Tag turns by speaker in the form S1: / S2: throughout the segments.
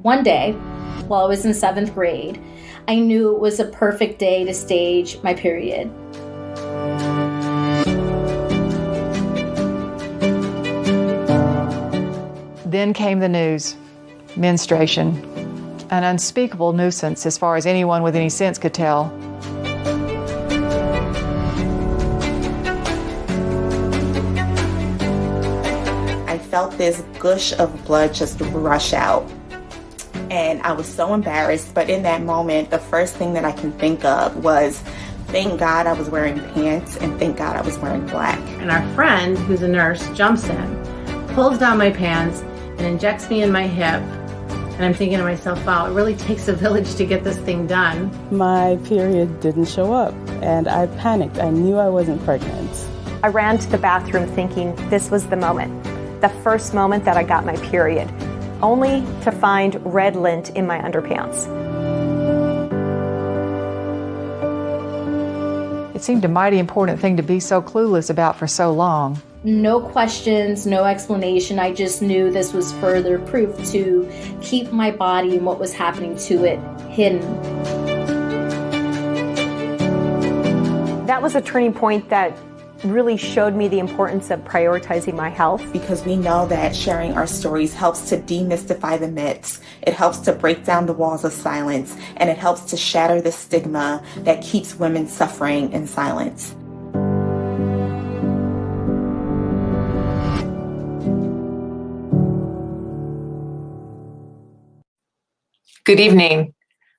S1: One day, while I was in 7th grade, I knew it was a perfect day to stage my period.
S2: Then came the news, menstruation, an unspeakable nuisance as far as anyone with any sense could tell.
S3: I felt this gush of blood just rush out. And I was so embarrassed, but in that moment, the first thing that I can think of was, thank God I was wearing pants and thank God I was wearing black.
S4: And our friend, who's a nurse, jumps in, pulls down my pants, and injects me in my hip. And I'm thinking to myself, wow, it really takes a village to get this thing done.
S5: My period didn't show up, and I panicked. I knew I wasn't pregnant.
S6: I ran to the bathroom thinking this was the moment, the first moment that I got my period, only to find red lint in my underpants.
S2: It seemed a mighty important thing to be so clueless about for so long.
S1: No questions, no explanation. I just knew this was further proof to keep my body and what was happening to it hidden.
S6: That was a turning point that really showed me the importance of prioritizing my health.
S3: Because we know that sharing our stories helps to demystify the myths. It helps to break down the walls of silence, and it helps to shatter the stigma that keeps women suffering in silence.
S7: Good evening.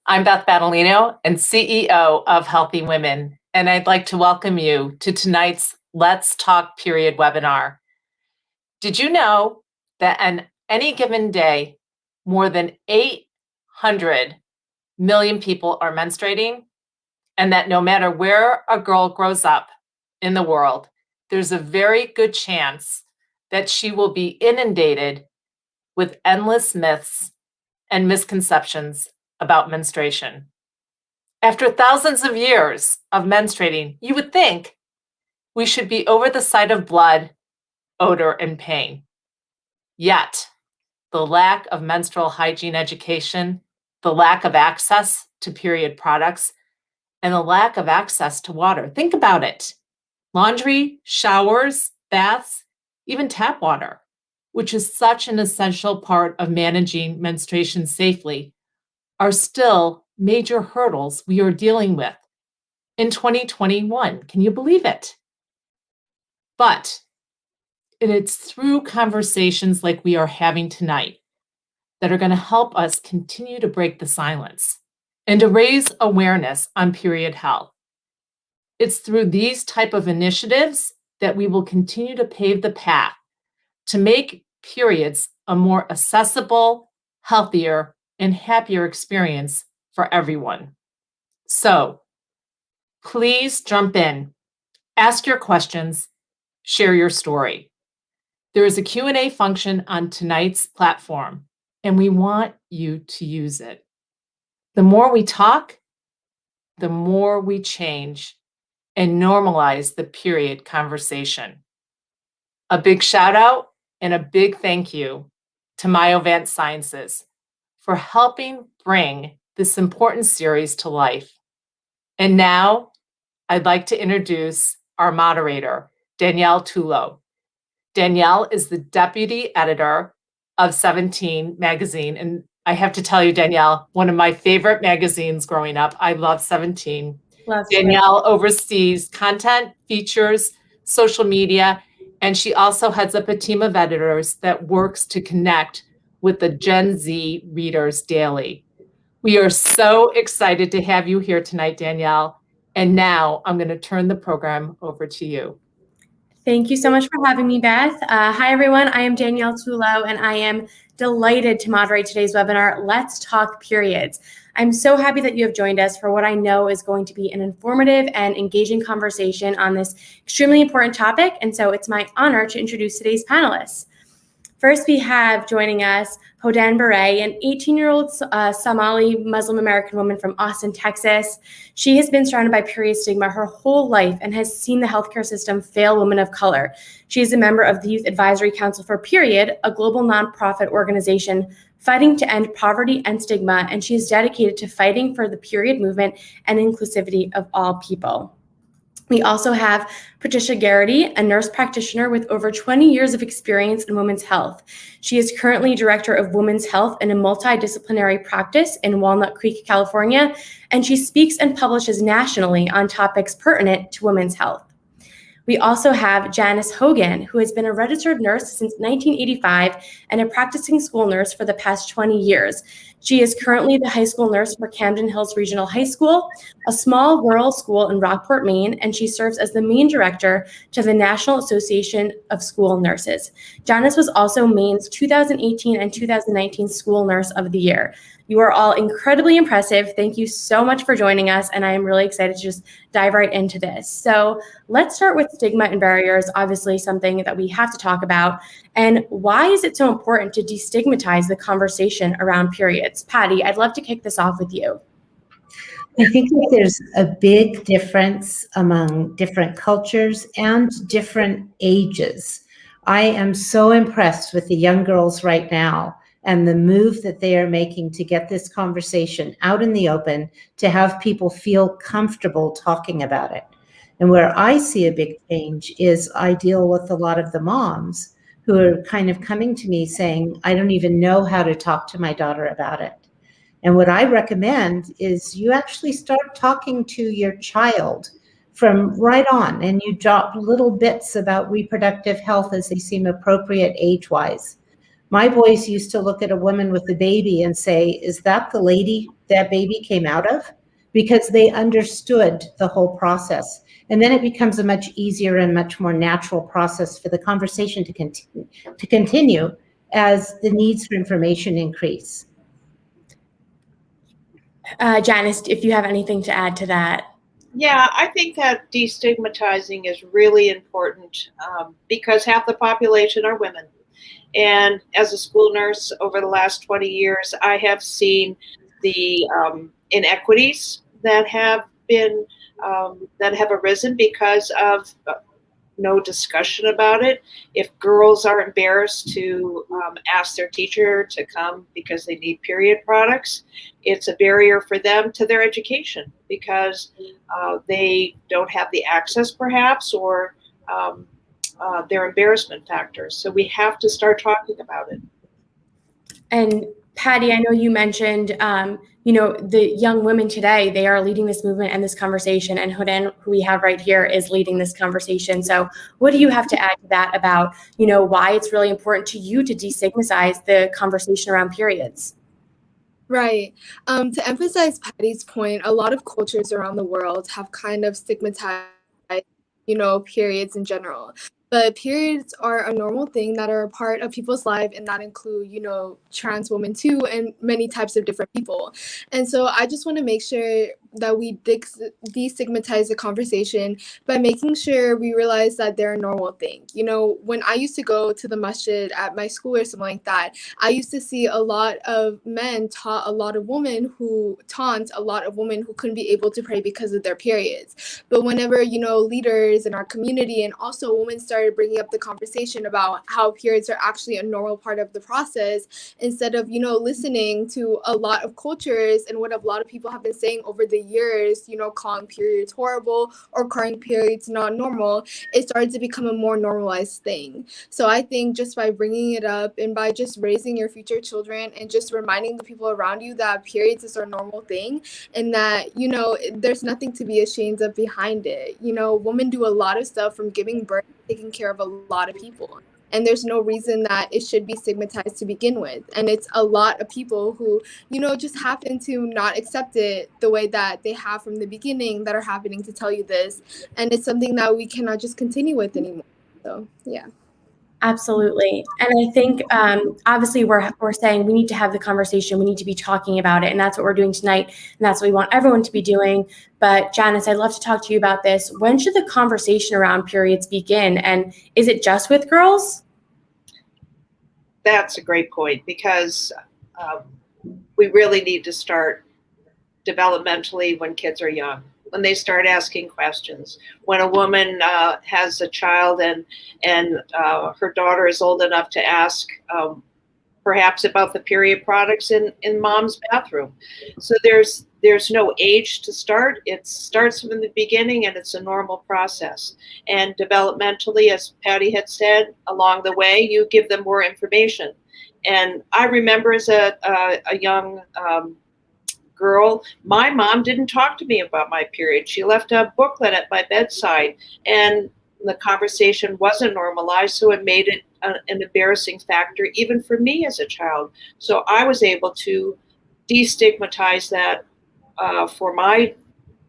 S7: I'm Beth Battaglino and CEO of Healthy Women, and I'd like to welcome you to tonight's Let's Talk Period webinar. Did you know that on any given day, more than 800 million people are menstruating, and that no matter where a girl grows up in the world, there's a very good chance that she will be inundated with endless myths and misconceptions about menstruation. After thousands of years of menstruating, you would think we should be over the sight of blood, odor, and pain. Yet, the lack of menstrual hygiene education, the lack of access to period products, and the lack of access to water. Think about it. Laundry, showers, baths, even tap water, which is such an essential part of managing menstruation safely, are still major hurdles we are dealing with in 2021. Can you believe it? But it's through conversations like we are having tonight that are going to help us continue to break the silence and to raise awareness on period health. It's through these type of initiatives that we will continue to pave the path to make periods a more accessible, healthier, and happier experience for everyone. So please jump in, ask your questions, share your story. There is a Q&A function on tonight's platform, and we want you to use it. The more we talk, the more we change and normalize the period conversation. A big shout out and a big thank you to Myovant Sciences for helping bring this important series to life. And now I'd like to introduce our moderator, Danielle Tullo. Danielle is the deputy editor of 17 magazine. And I have to tell you, Danielle, one of my favorite magazines growing up. I love 17. Danielle oversees content, features, social media, and she also heads up a team of editors that works to connect with the Gen Z readers daily. We are so excited to have you here tonight, Danielle. And now I'm going to turn the program over to you.
S8: Thank you so much for having me, Beth. Hi, everyone. I am Danielle Tullo, and I am delighted to moderate today's webinar, Let's Talk Periods. I'm so happy that you have joined us for what I know is going to be an informative and engaging conversation on this extremely important topic. And so it's my honor to introduce today's panelists. First, we have joining us Hodan Barreh, an 18-year-old Somali Muslim American woman from Austin, Texas. She has been surrounded by period stigma her whole life and has seen the healthcare system fail women of color. She is a member of the Youth Advisory Council for Period, a global nonprofit organization fighting to end poverty and stigma, and she is dedicated to fighting for the period movement and inclusivity of all people. We also have Patricia Geraghty, a nurse practitioner with over 20 years of experience in women's health. She is currently director of women's health in a multidisciplinary practice in Walnut Creek, California, and she speaks and publishes nationally on topics pertinent to women's health. We also have Janis Hogan, who has been a registered nurse since 1985 and a practicing school nurse for the past 20 years. She is currently the high school nurse for Camden Hills Regional High School, a small rural school in Rockport, Maine, and she serves as the Maine director to the National Association of School Nurses. Janis was also Maine's 2018 and 2019 School Nurse of the Year. You are all incredibly impressive. Thank you so much for joining us, and I am really excited to just dive right into this. So let's start with stigma and barriers, obviously something that we have to talk about. And why is it so important to destigmatize the conversation around periods? Patty, I'd love to kick this off with you.
S9: I think that there's a big difference among different cultures and different ages. I am so impressed with the young girls right now and the move that they are making to get this conversation out in the open, to have people feel comfortable talking about it. And where I see a big change is I deal with a lot of the moms who are kind of coming to me saying, I don't even know how to talk to my daughter about it. And what I recommend is you actually start talking to your child from right on, and you drop little bits about reproductive health as they seem appropriate age-wise. My boys used to look at a woman with a baby and say, is that the lady that baby came out of? Because they understood the whole process. And then it becomes a much easier and much more natural process for the conversation to continue as the needs for information increase.
S8: Janis, if you have anything to add to that.
S10: Yeah, I think that destigmatizing is really important because half the population are women. And as a school nurse over the last 20 years, I have seen the inequities that have been that have arisen because of no discussion about it. If girls are embarrassed to ask their teacher to come because they need period products, it's a barrier for them to their education because they don't have the access perhaps, or their embarrassment factors. So we have to start talking about it.
S8: And Patty, I know you mentioned, the young women today, they are leading this movement and this conversation, and Hodan, who we have right here, is leading this conversation. So what do you have to add to that about, why it's really important to you to destigmatize the conversation around periods?
S11: Right. To emphasize Patty's point, a lot of cultures around the world have kind of stigmatized, periods in general. But periods are a normal thing that are a part of people's life, and that include, trans women too, and many types of different people. And so I just want to make sure that we destigmatize the conversation by making sure we realize that they're a normal thing. When I used to go to the masjid at my school or something like that, I used to see a lot of men taunt a lot of women who couldn't be able to pray because of their periods. But whenever, leaders in our community and also women started bringing up the conversation about how periods are actually a normal part of the process, instead of, listening to a lot of cultures and what a lot of people have been saying over the years, calling periods horrible or calling periods not normal, it started to become a more normalized thing. So I think just by bringing it up and by just raising your future children and just reminding the people around you that periods is a normal thing and that, there's nothing to be ashamed of behind it. Women do a lot of stuff from giving birth, taking care of a lot of people. And there's no reason that it should be stigmatized to begin with. And it's a lot of people who, just happen to not accept it the way that they have from the beginning that are happening to tell you this. And it's something that we cannot just continue with anymore. So, yeah.
S8: Absolutely. And I think, obviously, we're saying we need to have the conversation. We need to be talking about it. And that's what we're doing tonight. And that's what we want everyone to be doing. But Janis, I'd love to talk to you about this. When should the conversation around periods begin? And is it just with girls?
S10: That's a great point, because we really need to start developmentally when kids are young, when they start asking questions. When a woman has a child and her daughter is old enough to ask perhaps about the period products in mom's bathroom. So there's no age to start. It starts from the beginning, and it's a normal process. And developmentally, as Patty had said, along the way, you give them more information. And I remember as a young girl, my mom didn't talk to me about my period. She left a booklet at my bedside, and the conversation wasn't normalized, so it made it an embarrassing factor even for me as a child. So I was able to destigmatize that for my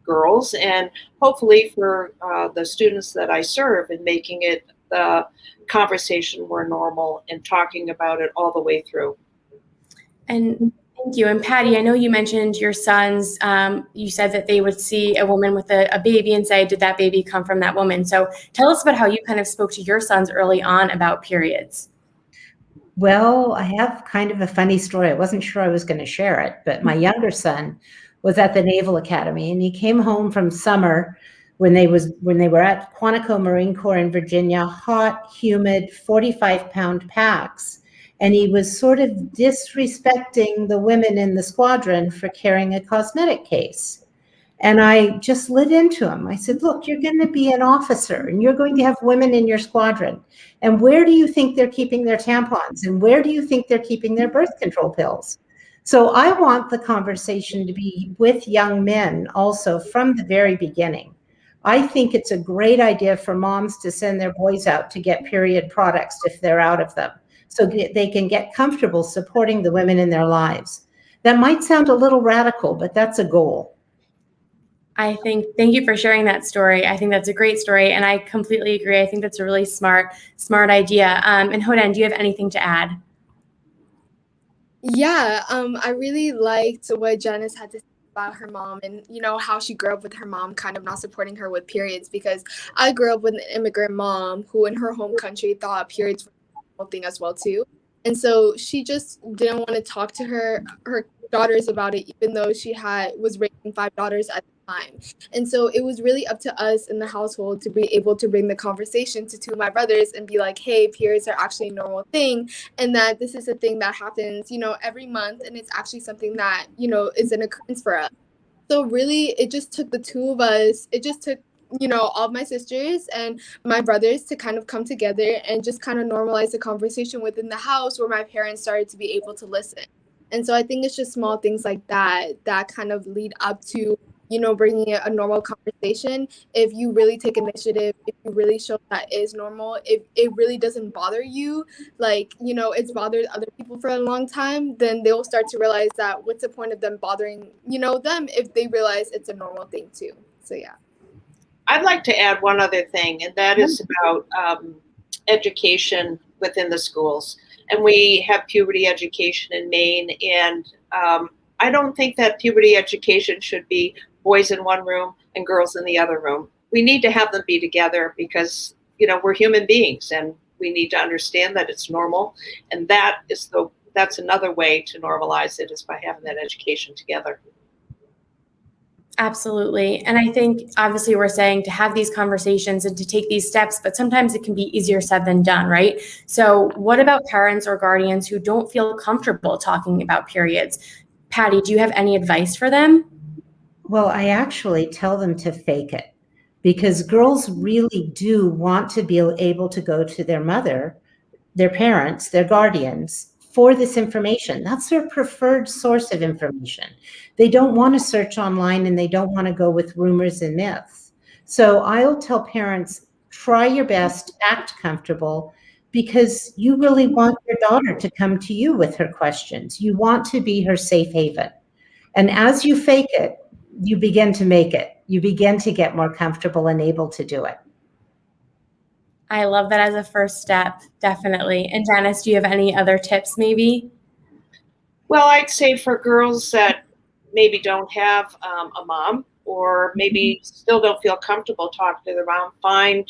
S10: girls, and hopefully for the students that I serve, in making it the conversation more normal and talking about it all the way through.
S8: And thank you. And Patty, I know you mentioned your sons. You said that they would see a woman with a baby and say, did that baby come from that woman? So tell us about how you kind of spoke to your sons early on about periods.
S9: Well, I have kind of a funny story. I wasn't sure I was going to share it, but my younger son was at the Naval Academy, and he came home from summer when they were at Quantico Marine Corps in Virginia, hot, humid, 45-pound packs. And he was sort of disrespecting the women in the squadron for carrying a cosmetic case. And I just lit into him. I said, look, you're going to be an officer, and you're going to have women in your squadron. And where do you think they're keeping their tampons? And where do you think they're keeping their birth control pills? So I want the conversation to be with young men also from the very beginning. I think it's a great idea for moms to send their boys out to get period products if they're out of them, so they can get comfortable supporting the women in their lives. That might sound a little radical, but that's a goal.
S8: Thank you for sharing that story. I think that's a great story, and I completely agree. I think that's a really smart idea. And Hodan, do you have anything to add?
S11: Yeah, I really liked what Janis had to say about her mom, and how she grew up with her mom kind of not supporting her with periods, because I grew up with an immigrant mom who in her home country thought periods were a thing as well too. And so she just didn't want to talk to her daughters about it, even though she was raising 5 daughters at the time. And so it was really up to us in the household to be able to bring the conversation to 2 of my brothers and be like, hey, periods are actually a normal thing, and that this is a thing that happens, every month, and it's actually something that, is an occurrence for us. So really, it just took the 2 of us. It just took all of my sisters and my brothers to kind of come together and just kind of normalize the conversation within the house, where my parents started to be able to listen. And so I think it's just small things like that kind of lead up to, bringing a normal conversation. If you really take initiative, if you really show that is normal, if it really doesn't bother you, like, it's bothered other people for a long time, then they'll start to realize that what's the point of them bothering, them, if they realize it's a normal thing too. So yeah.
S10: I'd like to add one other thing, and that is about education within the schools. And we have puberty education in Maine, and I don't think that puberty education should be boys in one room and girls in the other room. We need to have them be together, because we're human beings, and we need to understand that it's normal. And that's another way to normalize it, is by having that education together.
S8: Absolutely. And I think obviously we're saying to have these conversations and to take these steps, but sometimes it can be easier said than done, right? So what about parents or guardians who don't feel comfortable talking about periods? Patty, do you have any advice for them?
S9: Well, I actually tell them to fake it, because girls really do want to be able to go to their mother, their parents, their guardians for this information. That's their preferred source of information. They don't want to search online, and they don't want to go with rumors and myths. So I'll tell parents, try your best, act comfortable, because you really want your daughter to come to you with her questions. You want to be her safe haven. And as you fake it, you begin to make it. You begin to get more comfortable and able to do it.
S8: I love that as a first step, definitely. And Janis, do you have any other tips maybe?
S10: Well, I'd say for girls that maybe don't have a mom, or maybe still don't feel comfortable talking to their mom, find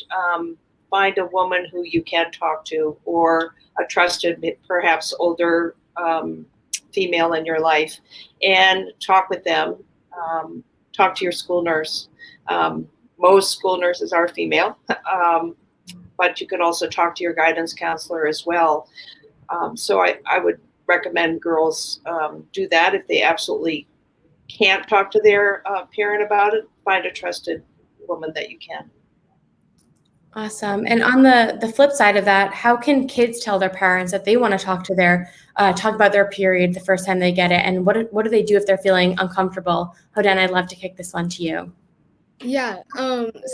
S10: find a woman who you can talk to, or a trusted, perhaps older female in your life, and talk with them. Talk to your school nurse. Most school nurses are female, but you can also talk to your guidance counselor as well. So I would recommend girls do that. If they absolutely can't talk to their parent about it, find a trusted woman that you can.
S8: Awesome. And on the flip side of that, how can kids tell their parents that they want to talk about their period the first time they get it? And what do they do if they're feeling uncomfortable? Hodan, I'd love to kick this one to you.
S11: Yeah.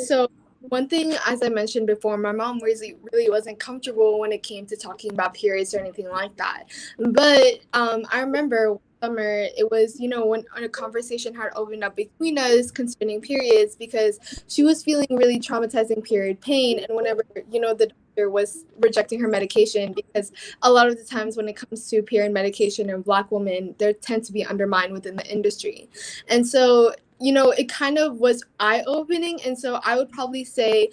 S11: So one thing, as I mentioned before, my mom really wasn't comfortable when it came to talking about periods or anything like that. But I remember summer, it was, when a conversation had opened up between us concerning periods, because she was feeling really traumatizing period pain. And whenever, the doctor was rejecting her medication, because a lot of the times when it comes to period medication in Black women, they tend to be undermined within the industry. And so it kind of was eye-opening. And so I would probably say,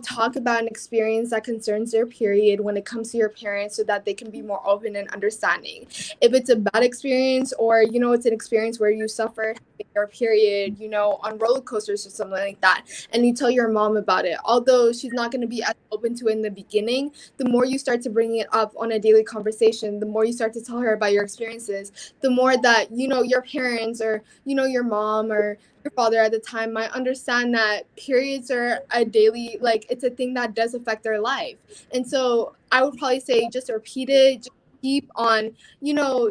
S11: talk about an experience that concerns their period when it comes to your parents, so that they can be more open and understanding. If it's a bad experience, or, it's an experience where you suffered your period, on roller coasters or something like that, and you tell your mom about it, although she's not going to be as open to it in the beginning, the more you start to bring it up on a daily conversation, the more you start to tell her about your experiences, the more that, your parents, or, your mom or your father at the time might understand that periods are a daily, it's a thing that does affect their life. And so I would probably say just repeat it, just keep on,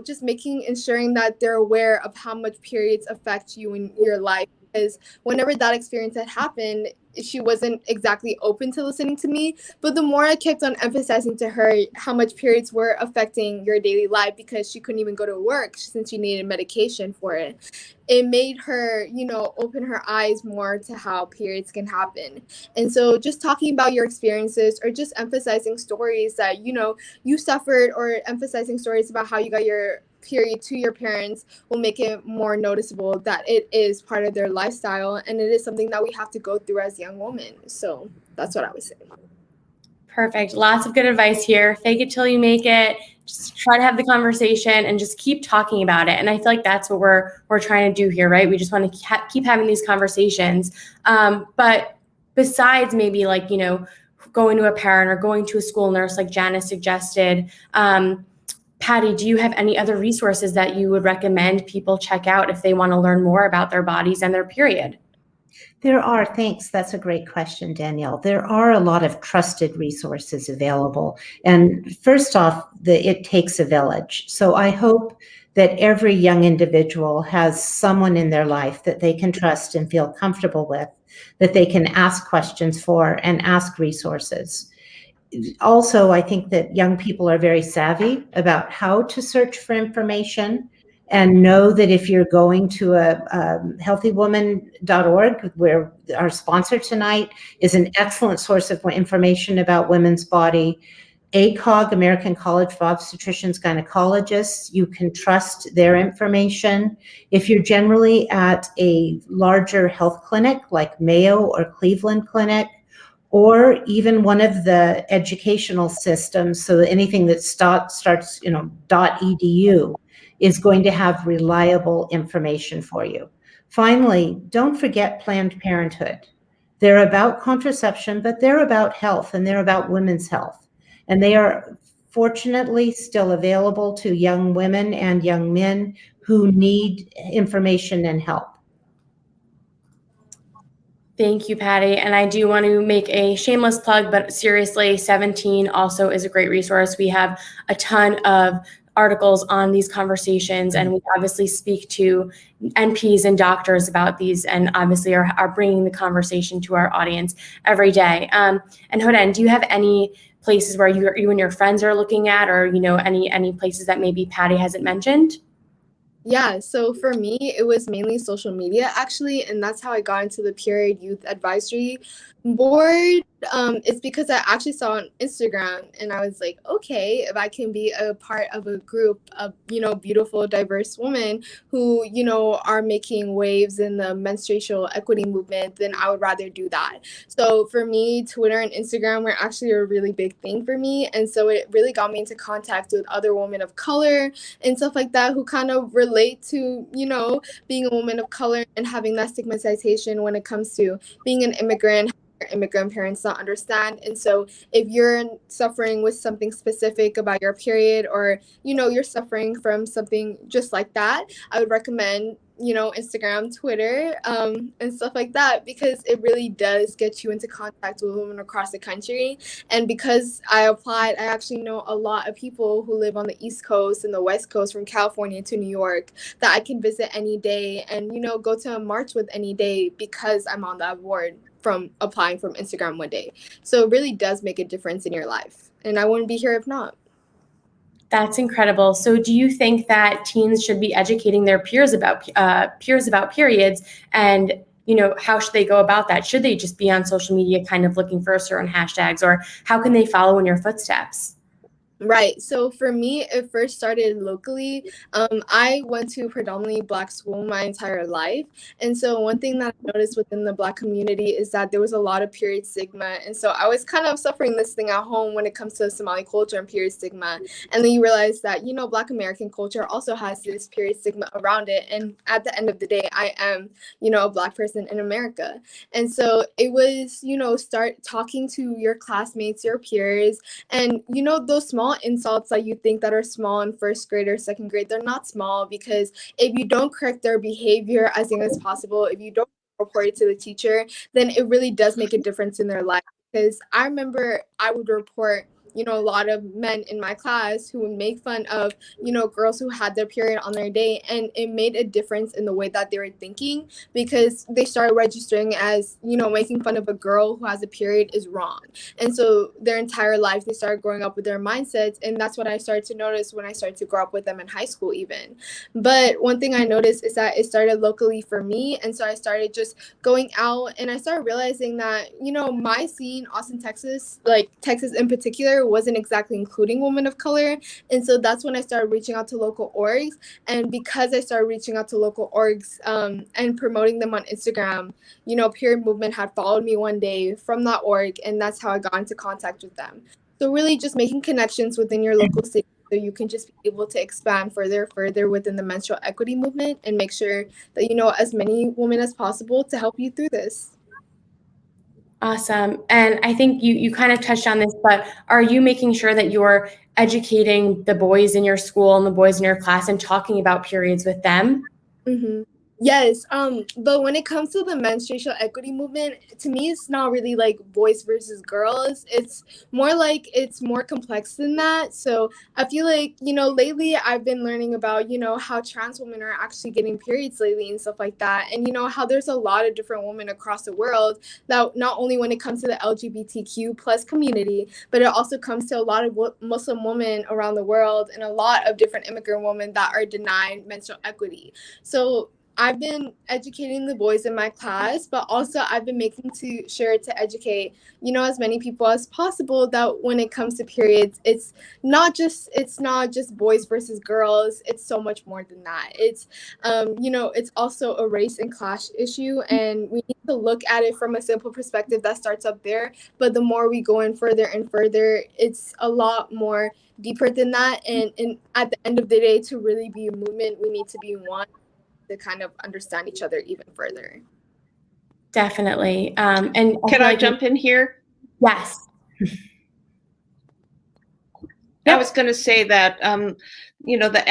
S11: just ensuring that they're aware of how much periods affect you in your life. Because whenever that experience had happened, she wasn't exactly open to listening to me. But the more I kept on emphasizing to her how much periods were affecting your daily life, because she couldn't even go to work since she needed medication for it, it made her, open her eyes more to how periods can happen. And so just talking about your experiences, or just emphasizing stories that, you suffered, or emphasizing stories about how you got your period to your parents, will make it more noticeable that it is part of their lifestyle, and it is something that we have to go through as young women. So that's what I would say.
S8: Perfect. Lots of good advice here. Fake it till you make it. Just try to have the conversation and just keep talking about it. And I feel like that's what we're trying to do here, right? We just want to keep having these conversations. But besides maybe going to a parent or going to a school nurse like Janis suggested, Patty, do you have any other resources that you would recommend people check out if they want to learn more about their bodies and their period?
S9: There are. Thanks. That's a great question, Danielle. There are a lot of trusted resources available. And first off, it takes a village. So I hope that every young individual has someone in their life that they can trust and feel comfortable with, that they can ask questions for and ask resources. Also, I think that young people are very savvy about how to search for information, and know that if you're going to a healthywoman.org, where our sponsor tonight is an excellent source of information about women's body. ACOG, American College of Obstetricians Gynecologists, you can trust their information. If you're generally at a larger health clinic like Mayo or Cleveland Clinic, or even one of the educational systems, so anything that starts, .edu is going to have reliable information for you. Finally, don't forget Planned Parenthood. They're about contraception, but they're about health, and they're about women's health. And they are fortunately still available to young women and young men who need information and help.
S8: Thank you, Patty. And I do want to make a shameless plug, but seriously, 17 also is a great resource. We have a ton of articles on these conversations, and we obviously speak to NPs and doctors about these, and obviously are bringing the conversation to our audience every day. And Hodan, do you have any places where you and your friends are looking at, or any places that maybe Patty hasn't mentioned?
S11: Yeah, so for me, it was mainly social media, actually, and that's how I got into the Period Youth Advisory Board. is because I actually saw on Instagram and I was like, okay, if I can be a part of a group of, beautiful, diverse women who, are making waves in the menstrual equity movement, then I would rather do that. So for me, Twitter and Instagram were actually a really big thing for me. And so it really got me into contact with other women of color and stuff like that who kind of relate to, being a woman of color and having that stigmatization when it comes to being an immigrant, immigrant parents don't understand. And so if you're suffering with something specific about your period, or you're suffering from something just like that, I would recommend Instagram, Twitter, and stuff like that, because it really does get you into contact with women across the country. And because I applied, I actually know a lot of people who live on the East Coast and the West Coast, from California to New York, that I can visit any day and go to a march with any day because I'm on that board from applying from Instagram one day. So it really does make a difference in your life. And I wouldn't be here if not.
S8: That's incredible. So do you think that teens should be educating their peers about periods, and how should they go about that? Should they just be on social media kind of looking for certain hashtags, or how can they follow in your footsteps?
S11: Right. So for me, it first started locally. I went to a predominantly Black school my entire life. And so one thing that I noticed within the Black community is that there was a lot of period stigma. And so I was kind of suffering this thing at home when it comes to Somali culture and period stigma. And then you realize that, Black American culture also has this period stigma around it. And at the end of the day, I am, a Black person in America. And so it was, start talking to your classmates, your peers, and those small insults that you think that are small in first grade or second grade, they're not small, because if you don't correct their behavior as young as possible, if you don't report it to the teacher, then it really does make a difference in their life. Because I remember I would report a lot of men in my class who would make fun of girls who had their period on their day, and it made a difference in the way that they were thinking, because they started registering as making fun of a girl who has a period is wrong. And so their entire life they started growing up with their mindsets, and that's what I started to notice when I started to grow up with them in high school even. But one thing I noticed is that it started locally for me, and so I started just going out, and I started realizing that my scene, Austin, Texas, like Texas in particular, wasn't exactly including women of color. And so that's when I started reaching out to local orgs. And because I started reaching out to local orgs and promoting them on Instagram, Period Movement had followed me one day from that org, and that's how I got into contact with them. So really just making connections within your local city, so you can just be able to expand further within the menstrual equity movement, and make sure that as many women as possible to help you through this.
S8: Awesome. And I think you kind of touched on this, but are you making sure that you're educating the boys in your school and the boys in your class and talking about periods with them?
S11: Mm-hmm. Yes, but when it comes to the menstrual equity movement, to me, it's not really like boys versus girls. It's more like it's more complex than that. So I feel like, lately I've been learning about, how trans women are actually getting periods lately and stuff like that. And, how there's a lot of different women across the world that not only when it comes to the LGBTQ plus community, but it also comes to a lot of Muslim women around the world, and a lot of different immigrant women that are denied menstrual equity. So I've been educating the boys in my class, but also I've been making sure to educate, as many people as possible, that when it comes to periods, it's not just boys versus girls. It's so much more than that. It's, it's also a race and class issue, and we need to look at it from a simple perspective that starts up there. But the more we go in further and further, it's a lot more deeper than that. And at the end of the day, to really be a movement, we need to be one, to kind of understand each other even further.
S8: Definitely.
S10: And can I jump in here?
S8: Yes.
S10: I was going to say that, the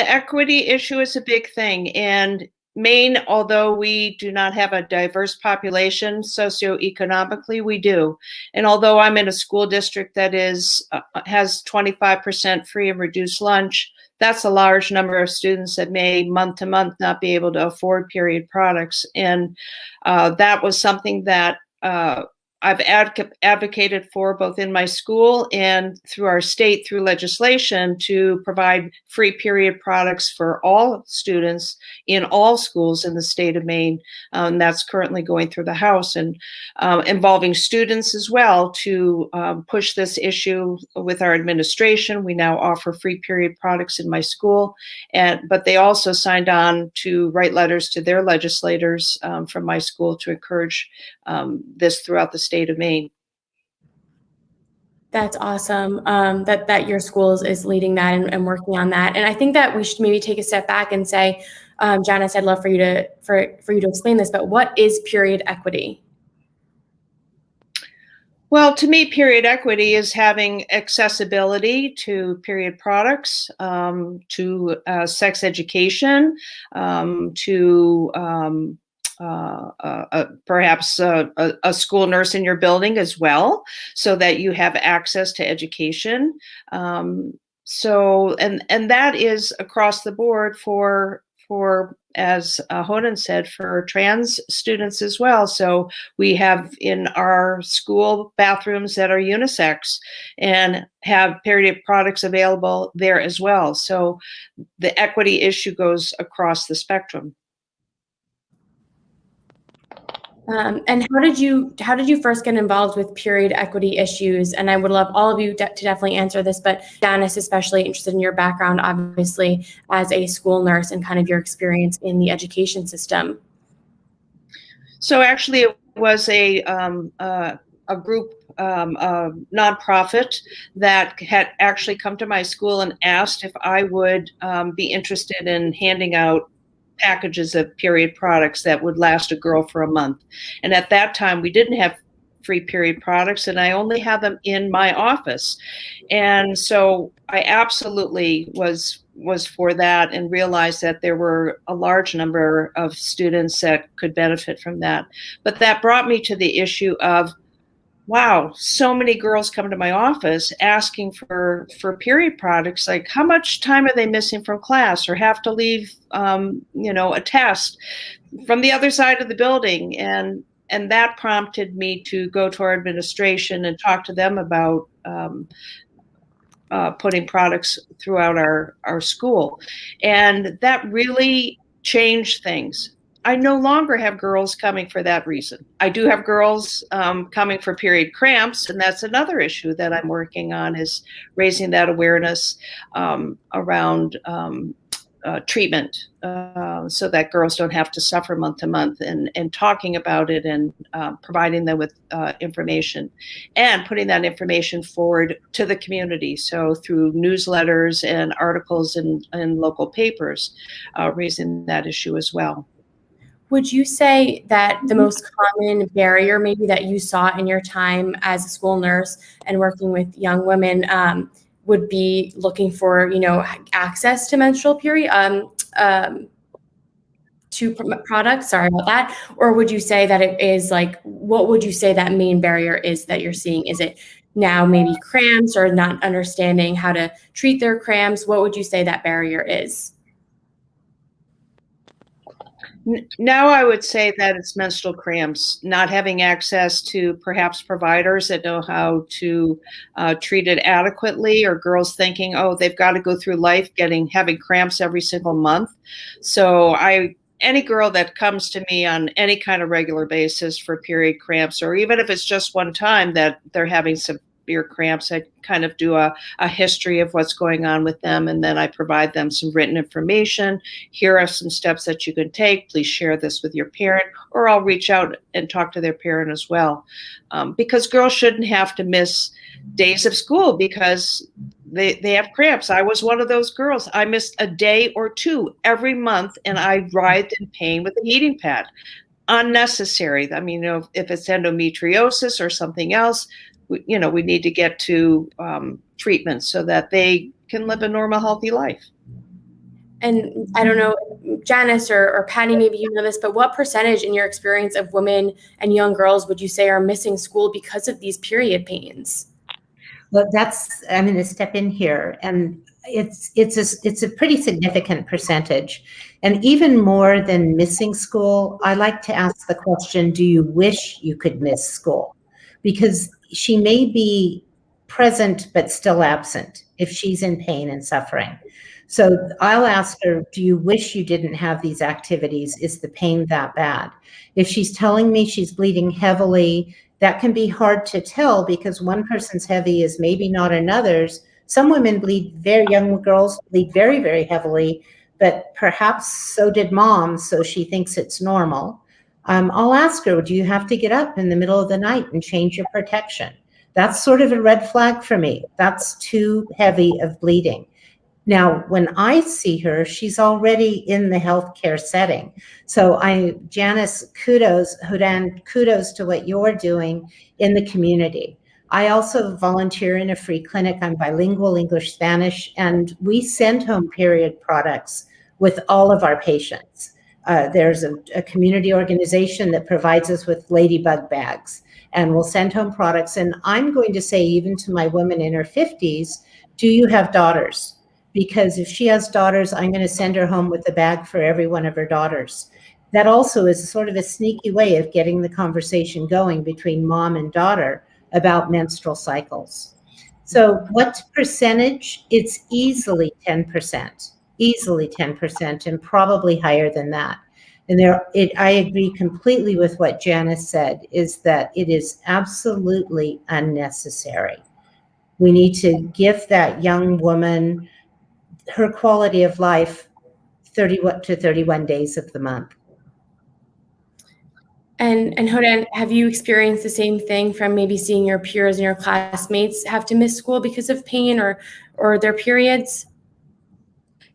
S10: equity issue is a big thing. And Maine, although we do not have a diverse population socioeconomically, we do. And although I'm in a school district that has 25% free and reduced lunch, that's a large number of students that may month to month not be able to afford period products. And that was something that I've advocated for both in my school and through our state, through legislation, to provide free period products for all students in all schools in the state of Maine. That's currently going through the House, and involving students as well to push this issue with our administration. We now offer free period products in my school, but they also signed on to write letters to their legislators from my school to encourage this throughout the state of Maine.
S8: That's awesome that your school is leading that and working on that. And I think that we should maybe take a step back and say, Janis, I'd love for you to explain this, but what is period equity?
S10: Well, to me, period equity is having accessibility to period products, to sex education, to perhaps a school nurse in your building as well, so that you have access to education. So that is across the board for as Hodan said, for trans students as well. So we have in our school bathrooms that are unisex and have period products available there as well. So the equity issue goes across the spectrum.
S8: And how did you first get involved with period equity issues? And I would love all of you to definitely answer this, but Janis, especially interested in your background, obviously, as a school nurse and kind of your experience in the education system.
S10: So actually, it was a group, a nonprofit that had actually come to my school and asked if I would be interested in handing out packages of period products that would last a girl for a month. And at that time, we didn't have free period products, and I only had them in my office. And so I absolutely was for that, and realized that there were a large number of students that could benefit from that. But that brought me to the issue of, wow, so many girls come to my office asking for period products. Like, how much time are they missing from class, or have to leave, a test from the other side of the building? And that prompted me to go to our administration and talk to them about putting products throughout our school. And that really changed things. I no longer have girls coming for that reason. I do have girls coming for period cramps, and that's another issue that I'm working on, is raising that awareness around treatment, so that girls don't have to suffer month to month, and talking about it, and providing them with information, and putting that information forward to the community. So through newsletters and articles in local papers, raising that issue as well.
S8: Would you say that the most common barrier maybe that you saw in your time as a school nurse and working with young women would be looking for, access to menstrual period to products? Sorry about that. Or would you say that it is like, what would you say that main barrier is that you're seeing? Is it now maybe cramps, or not understanding how to treat their cramps? What would you say that barrier is?
S10: Now I would say that it's menstrual cramps, not having access to perhaps providers that know how to treat it adequately, or girls thinking, oh, they've got to go through life having cramps every single month. So any girl that comes to me on any kind of regular basis for period cramps, or even if it's just one time that they're having severe cramps, I kind of do a history of what's going on with them, and then I provide them some written information. Here are some steps that you can take. Please share this with your parent, or I'll reach out and talk to their parent as well. Because girls shouldn't have to miss days of school because they have cramps. I was one of those girls. I missed a day or two every month, and I writhed in pain with a heating pad. Unnecessary. I mean, if it's endometriosis or something else, we need to get to treatment so that they can live a normal, healthy life.
S8: And I don't know, Janis or Patty, maybe you know this, but what percentage in your experience of women and young girls would you say are missing school because of these period pains?
S9: Well, I'm going to step in here, and it's a pretty significant percentage. And even more than missing school, I like to ask the question, do you wish you could miss school? because she may be present but still absent if she's in pain and suffering. So I'll ask her, do you wish you didn't have these activities? Is the pain that bad? If she's telling me she's bleeding heavily, that can be hard to tell because one person's heavy is maybe not another's. Some women bleed, very young girls bleed very, very heavily, but perhaps so did mom, so she thinks it's normal. I'll ask her, do you have to get up in the middle of the night and change your protection? That's sort of a red flag for me. That's too heavy of bleeding. Now, when I see her, she's already in the healthcare setting. So Janis, Hodan, kudos to what you're doing in the community. I also volunteer in a free clinic. I'm bilingual, English, Spanish, and we send home period products with all of our patients. There's a community organization that provides us with ladybug bags, and we'll send home products. And I'm going to say, even to my woman in her 50s, do you have daughters? Because if she has daughters, I'm going to send her home with a bag for every one of her daughters. That also is sort of a sneaky way of getting the conversation going between mom and daughter about menstrual cycles. So what percentage? It's easily 10%, and probably higher than that. And I agree completely with what Janis said, is that it is absolutely unnecessary. We need to give that young woman her quality of life 30 to 31 days of the month.
S8: And Hodan, have you experienced the same thing from maybe seeing your peers and your classmates have to miss school because of pain or their periods?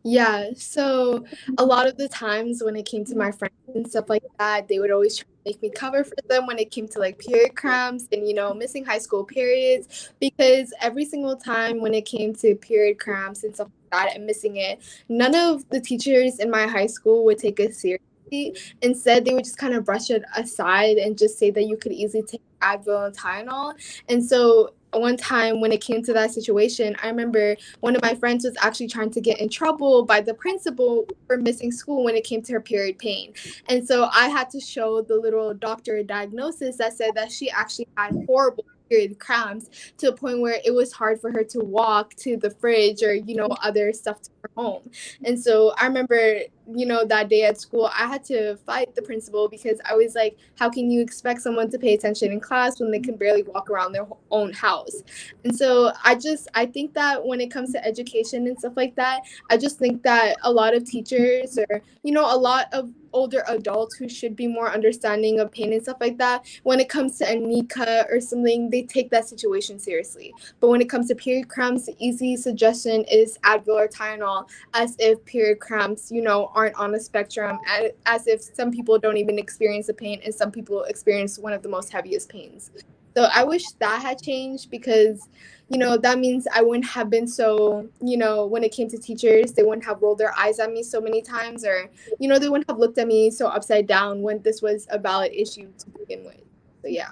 S11: Yeah, so a lot of the times when it came to my friends and stuff like that, they would always try to make me cover for them when it came to like period cramps and, missing high school periods, because every single time when it came to period cramps and stuff like that and missing it, none of the teachers in my high school would take us seriously. Instead, they would just kind of brush it aside and just say that you could easily take Advil and Tylenol. And so one time when it came to that situation, I remember one of my friends was actually trying to get in trouble by the principal for missing school when it came to her period pain. And so I had to show the little doctor a diagnosis that said that she actually had horrible period cramps to a point where it was hard for her to walk to the fridge or, other stuff to her home. And so I remember, that day at school, I had to fight the principal because I was like, how can you expect someone to pay attention in class when they can barely walk around their own house? And so I think that when it comes to education and stuff like that, I just think that a lot of teachers or, a lot of older adults who should be more understanding of pain and stuff like that, when it comes to a knee cut or something, they take that situation seriously. But when it comes to period cramps, the easy suggestion is Advil or Tylenol, as if period cramps, aren't on a spectrum, as if some people don't even experience the pain and some people experience one of the most heaviest pains. So I wish that had changed because, that means I wouldn't have been so, when it came to teachers, they wouldn't have rolled their eyes at me so many times, or, they wouldn't have looked at me so upside down when this was a valid issue to begin with. So, yeah.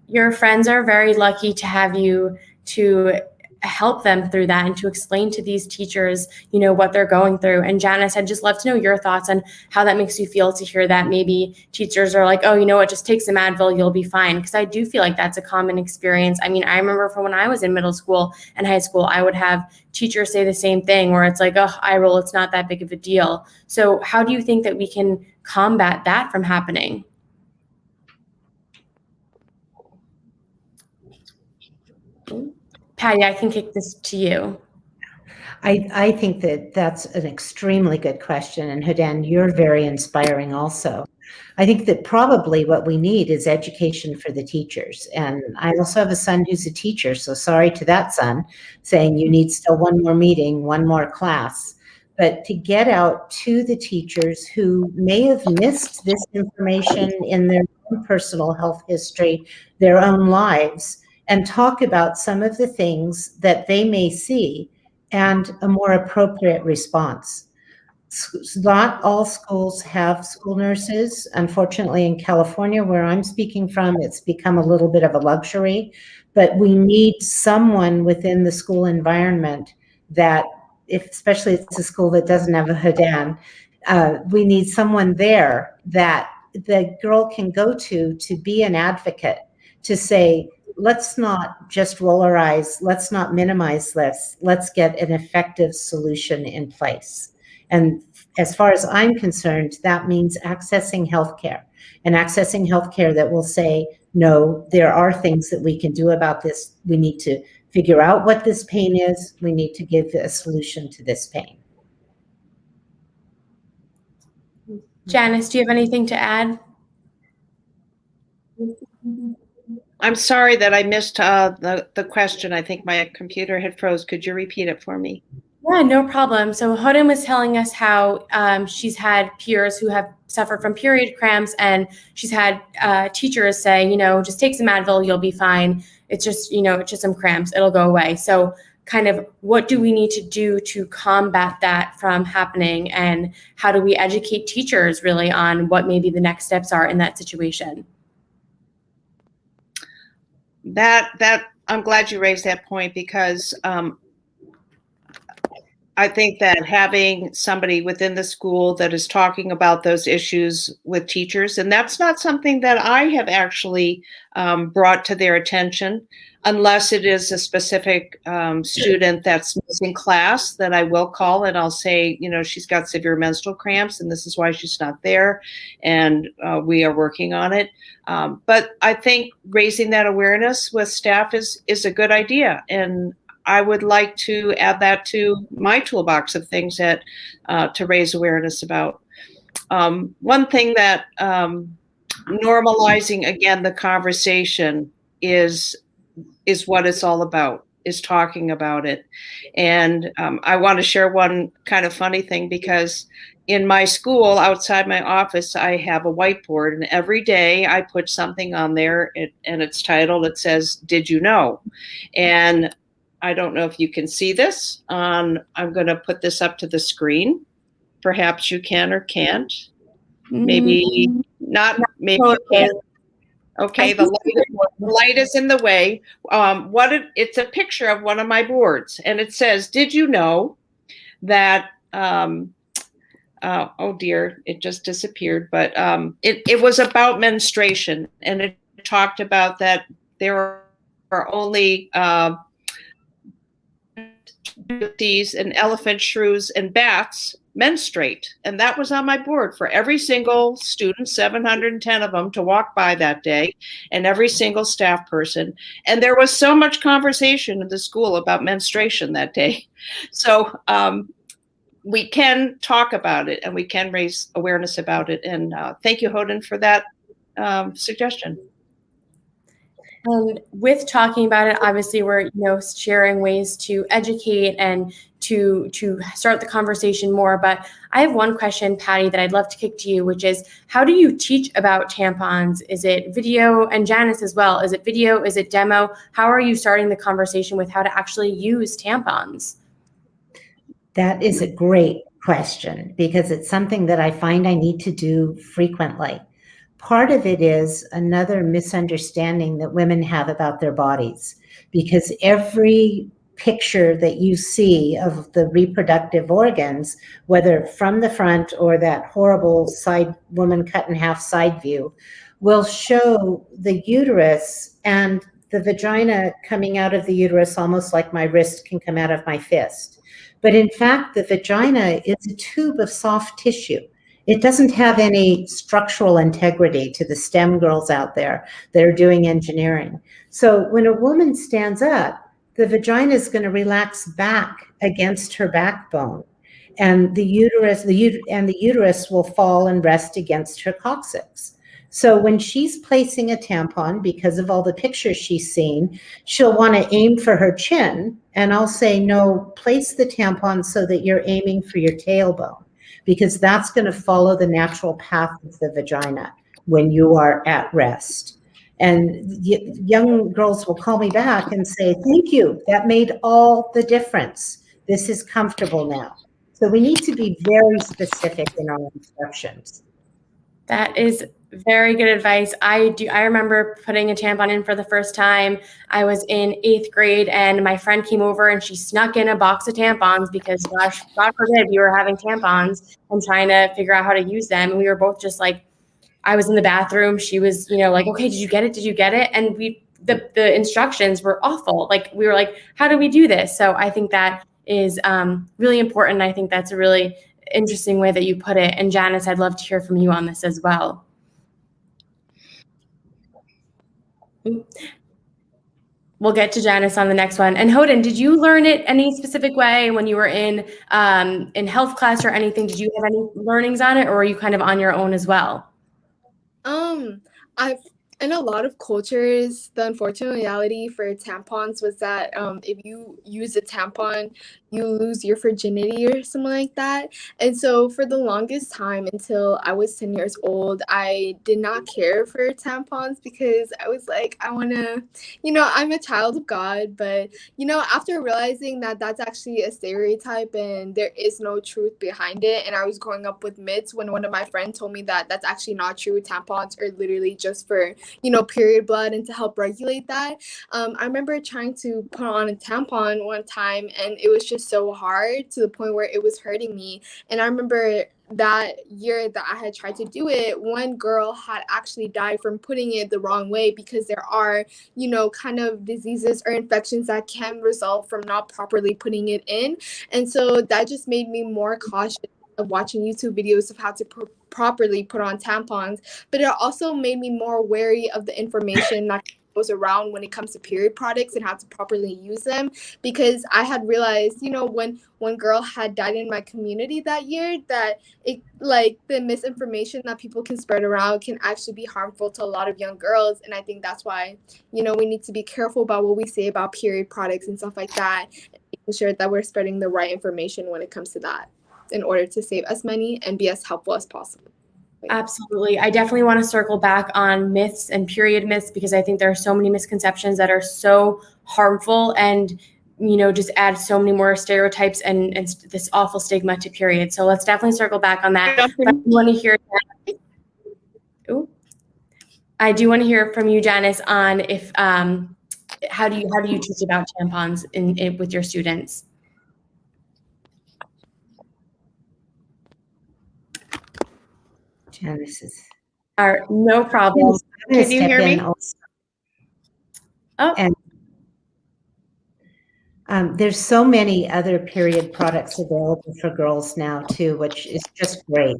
S8: Your friends are very lucky to have you to help them through that and to explain to these teachers, what they're going through. And Janis, I'd just love to know your thoughts on how that makes you feel to hear that maybe teachers are like, oh, you know what, just take some Advil, you'll be fine. Because I do feel like that's a common experience. I mean, I remember from when I was in middle school and high school, I would have teachers say the same thing where it's like, oh, eye roll, it's not that big of a deal. So how do you think that we can combat that from happening? Patty, I can kick this to you.
S9: I think that that's an extremely good question. And Hodan, you're very inspiring also. I think that probably what we need is education for the teachers. And I also have a son who's a teacher, so sorry to that son, saying you need still one more meeting, one more class. But to get out to the teachers who may have missed this information in their own personal health history, their own lives, and talk about some of the things that they may see and a more appropriate response. Not all schools have school nurses. Unfortunately, in California, where I'm speaking from, it's become a little bit of a luxury, but we need someone within the school environment that, especially if it's a school that doesn't have a Hodan, we need someone there that the girl can go to be an advocate, to say, let's not just roll our eyes, let's not minimize this, let's get an effective solution in place. And as far as I'm concerned, that means accessing healthcare, and accessing healthcare that will say, no, there are things that we can do about this. We need to figure out what this pain is. We need to give a solution to this pain.
S8: Janis, do you have anything to add?
S10: I'm sorry that I missed the question. I think my computer had froze. Could you repeat it for me?
S8: Yeah, no problem. So Hodan was telling us how she's had peers who have suffered from period cramps, and she's had teachers say, you know, just take some Advil, you'll be fine. It's just, you know, it's just some cramps, it'll go away. So kind of what do we need to do to combat that from happening, and how do we educate teachers really on what maybe the next steps are in that situation?
S10: That I'm glad you raised that point, because I think that having somebody within the school that is talking about those issues with teachers, and that's not something that I have actually brought to their attention, unless it is a specific student that's missing class, that I will call and I'll say, you know, she's got severe menstrual cramps and this is why she's not there, and we are working on it. But I think raising that awareness with staff is a good idea, and I would like to add that to my toolbox of things that to raise awareness about. One thing that normalizing again the conversation is what it's all about, is talking about it. And I want to share one kind of funny thing, because in my school, outside my office, I have a whiteboard, and every day I put something on there, and it's titled, it says, "Did you know?" And I don't know if you can see this. I'm going to put this up to the screen. Perhaps you can or can't. Maybe not. Maybe you can. Okay, the light is in the way. It's a picture of one of my boards, and it says, "Did you know that?" Oh dear, it just disappeared. But it was about menstruation, and it talked about that there are only and elephant shrews and bats menstruate. And that was on my board for every single student, 710 of them, to walk by that day, and every single staff person. And there was so much conversation in the school about menstruation that day. So we can talk about it, and we can raise awareness about it. And thank you, Hodan, for that suggestion.
S8: And with talking about it, obviously we're, sharing ways to educate and to start the conversation more. But I have one question, Patty, that I'd love to kick to you, which is, how do you teach about tampons? Is it video? And Janis as well. Is it video? Is it demo? How are you starting the conversation with how to actually use tampons?
S9: That is a great question, because it's something that I find I need to do frequently. Part of it is another misunderstanding that women have about their bodies, because every picture that you see of the reproductive organs, whether from the front or that horrible side woman cut in half side view, will show the uterus and the vagina coming out of the uterus almost like my wrist can come out of my fist. But in fact, the vagina is a tube of soft tissue. It doesn't have any structural integrity to the STEM girls out there that are doing engineering. So when a woman stands up, the vagina is going to relax back against her backbone, and the uterus will fall and rest against her coccyx. So when she's placing a tampon, because of all the pictures she's seen, she'll want to aim for her chin, and I'll say, no, place the tampon so that you're aiming for your tailbone, because that's going to follow the natural path of the vagina when you are at rest. And young girls will call me back and say, thank you, that made all the difference. This is comfortable now. So we need to be very specific in our instructions.
S8: That is very good advice. I remember putting a tampon in for the first time. I was in 8th grade, and my friend came over and she snuck in a box of tampons because, gosh, God forbid, we were having tampons and trying to figure out how to use them. And we were both just like, I was in the bathroom. She was, like, okay, did you get it? Did you get it? And the instructions were awful. Like, we were like, how do we do this? So I think that is really important. I think that's a really interesting way that you put it. And Janis, I'd love to hear from you on this as well. We'll get to Janis on the next one. And Hodan, did you learn it any specific way when you were in health class or anything? Did you have any learnings on it, or were you kind of on your own as well?
S11: In a lot of cultures, the unfortunate reality for tampons was that if you use a tampon, you lose your virginity or something like that. And so for the longest time, until I was 10 years old, I did not care for tampons because I was like, I want to, I'm a child of God. But, after realizing that that's actually a stereotype and there is no truth behind it, and I was growing up with myths when one of my friends told me that that's actually not true. Tampons are literally just for, period blood and to help regulate that. I remember trying to put on a tampon one time, and it was just so hard to the point where it was hurting me. And I remember that year that I had tried to do it, one girl had actually died from putting it the wrong way, because there are, kind of diseases or infections that can result from not properly putting it in. And so that just made me more cautious of watching YouTube videos of how to properly put on tampons. But it also made me more wary of the information that goes around when it comes to period products and how to properly use them, because I had realized, when one girl had died in my community that year, that it, like, the misinformation that people can spread around can actually be harmful to a lot of young girls. And I think that's why, we need to be careful about what we say about period products and stuff like that, and making sure that we're spreading the right information when it comes to that, in order to save as many and be as helpful as possible.
S8: Absolutely. I definitely want to circle back on myths and period myths, because I think there are so many misconceptions that are so harmful and, just add so many more stereotypes and this awful stigma to period. So let's definitely circle back on that. But I want to hear, I do want to hear from you, Janis, on if how do you teach about tampons with your students?
S9: Janis is.
S8: No problem. Can you hear me?
S9: Oh. And there's so many other period products available for girls now too, which is just great.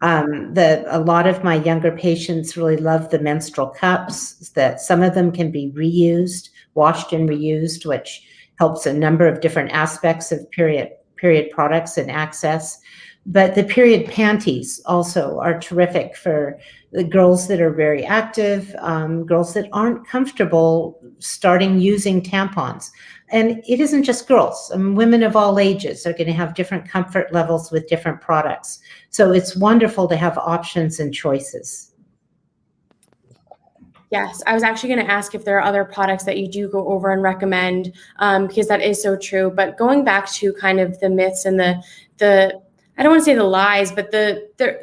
S9: A lot of my younger patients really love the menstrual cups, that some of them can be reused, washed and reused, which helps a number of different aspects of period products and access. But the period panties also are terrific for the girls that are very active, girls that aren't comfortable starting using tampons. And it isn't just girls. Women of all ages are going to have different comfort levels with different products. So it's wonderful to have options and choices.
S8: Yes, I was actually going to ask if there are other products that you do go over and recommend, because that is so true. But going back to kind of the myths and the I don't want to say the lies, but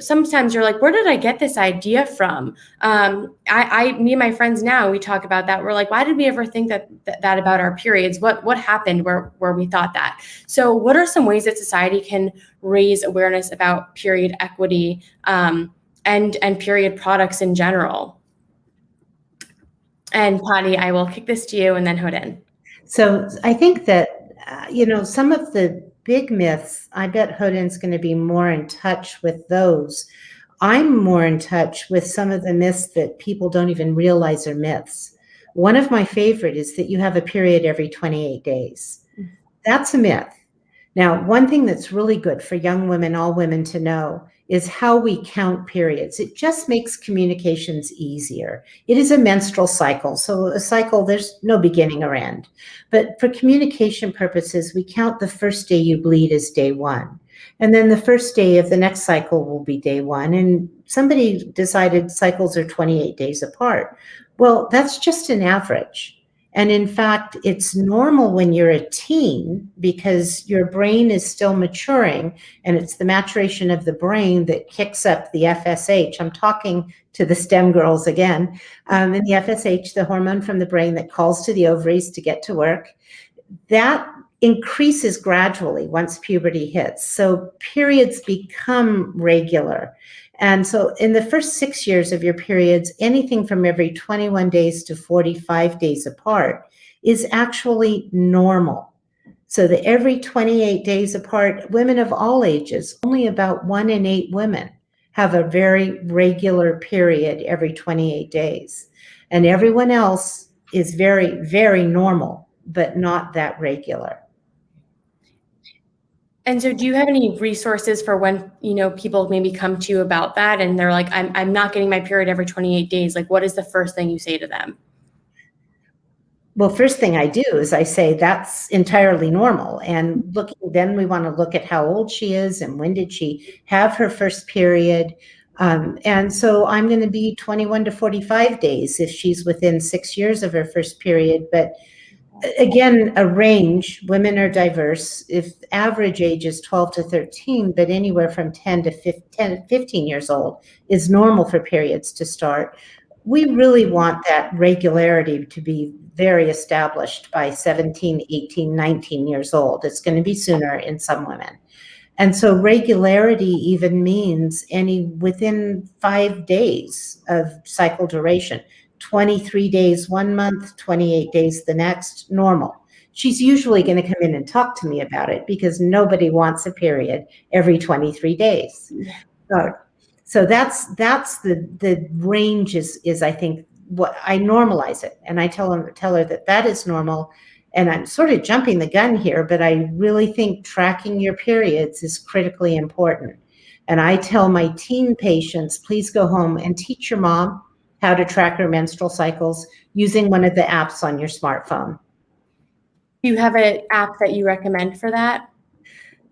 S8: sometimes you're like, where did I get this idea from? Me and my friends now, we talk about that. We're like, why did we ever think that about our periods? What happened where we thought that? So what are some ways that society can raise awareness about period equity and period products in general? And Patty, I will kick this to you, and then Hodan.
S9: So I think that, some of the big myths, I bet Hodan's going to be more in touch with those. I'm more in touch with some of the myths that people don't even realize are myths. One of my favorite is that you have a period every 28 days. That's a myth. Now, one thing that's really good for young women, all women, to know is how we count periods. It just makes communications easier. It is a menstrual cycle. So a cycle, there's no beginning or end. But for communication purposes, we count the first day you bleed as day one. And then the first day of the next cycle will be day one. And somebody decided cycles are 28 days apart. Well, that's just an average. And in fact, it's normal when you're a teen because your brain is still maturing, and it's the maturation of the brain that kicks up the FSH. I'm talking to the STEM girls again. And the FSH, the hormone from the brain that calls to the ovaries to get to work, that increases gradually once puberty hits. So periods become regular. And so in the first 6 years of your periods, anything from every 21 days to 45 days apart is actually normal. So that every 28 days apart, women of all ages, only about 1 in 8 women have a very regular period every 28 days. And everyone else is very, very normal, but not that regular.
S8: And so do you have any resources for when, people maybe come to you about that and they're like, I'm not getting my period every 28 days. Like, what is the first thing you say to them?
S9: Well, first thing I do is I say that's entirely normal. And then we want to look at how old she is and when did she have her first period. And so I'm going to be 21 to 45 days if she's within 6 years of her first period. But again, a range, women are diverse. If average age is 12 to 13, but anywhere from 10 to 15 years old is normal for periods to start. We really want that regularity to be very established by 17, 18, 19 years old. It's going to be sooner in some women. And so regularity even means within 5 days of cycle duration, 23 days 1 month, 28 days the next, normal. She's usually going to come in and talk to me about it because nobody wants a period every 23 days. So that's the range is I think what I normalize it, and I tell her that is normal. And I'm sort of jumping the gun here, but I really think tracking your periods is critically important. And I tell my teen patients, please go home and teach your mom how to track her menstrual cycles using one of the apps on your smartphone.
S8: Do you have an app that you recommend for that?